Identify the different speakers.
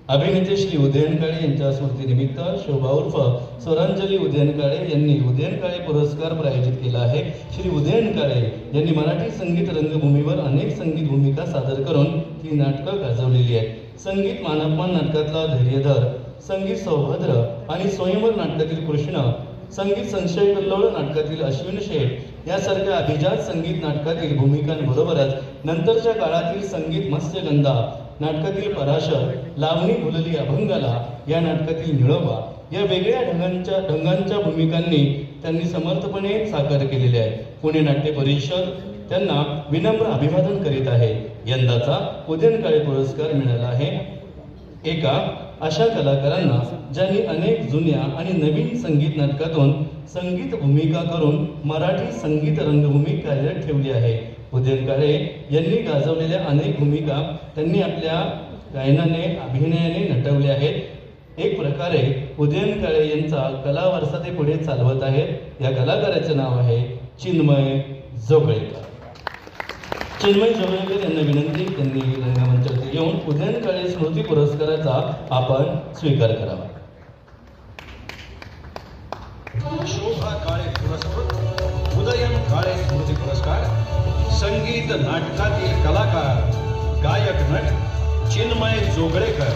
Speaker 1: अभिनेते श्री उदयन काळे यांच्या स्मृतीनिमित्त शोभा उर्फ स्वरांजली उदयन काळे यांनी उदयन काळे पुरस्कार प्रायोजित केला आहे। श्री उदयन काळे यांनी मराठी संगीत रंगभूमीवर अनेक संगीत भूमिका सादर करून ती नाटकं गाजवलेली आहेत। संगीत मानपमान नाटकातला धैर्यधर, संगीत सौभद्र आणि स्वयंवर नाटकातील कृष्ण, संगीत संशय कल्लोळ नाटकातील अश्विन शेठ यासारख्या अभिजात संगीत नाटकातील भूमिकांबरोबरच नंतरच्या काळातील संगीत मत्स्यगंधा नाटकातील पराशर, लावणी भुलली अभंगाला या नाटकातील निळोबा या वेगळ्या ढंगांच्या भूमिकांनी त्यांनी समर्थपणे साकार केलेले आहे। पुणे नाट्य परिषद त्यांना विनम्र अभिवादन करीत आहे। यंदाचा उदयन काळे पुरस्कार मिळाला आहे एका अशा कलाकारांना ज्यांनी अनेक जुन्या आणि नवीन संगीत नाटकातून संगीत भूमिका करून मराठी संगीत रंगभूमी कार्यरत ठेवली आहे। उदयन काळे यांनी गाजवलेल्या अनेक भूमिका त्यांनी आपल्या गायनाने, अभिनयाने नटवल्या आहेत। एक प्रकारे उदयन काळे यांचा कला वारसा ते पुढे चालवत आहेत। या कलाकाराचे नाव आहे चिन्मय जोगळेकर। चिन्मय जोगळेकर यांना विनंती, त्यांनी रंगमंचावरती येऊन उदयन काळे स्मृती पुरस्काराचा आपण स्वीकार करावा।
Speaker 2: शोभा काळे पुरस्कृत उदयन काळे स्मृती पुरस्कार संगीत नाटकातील कलाकार, गायक, नट चिन्मय जोगळेकर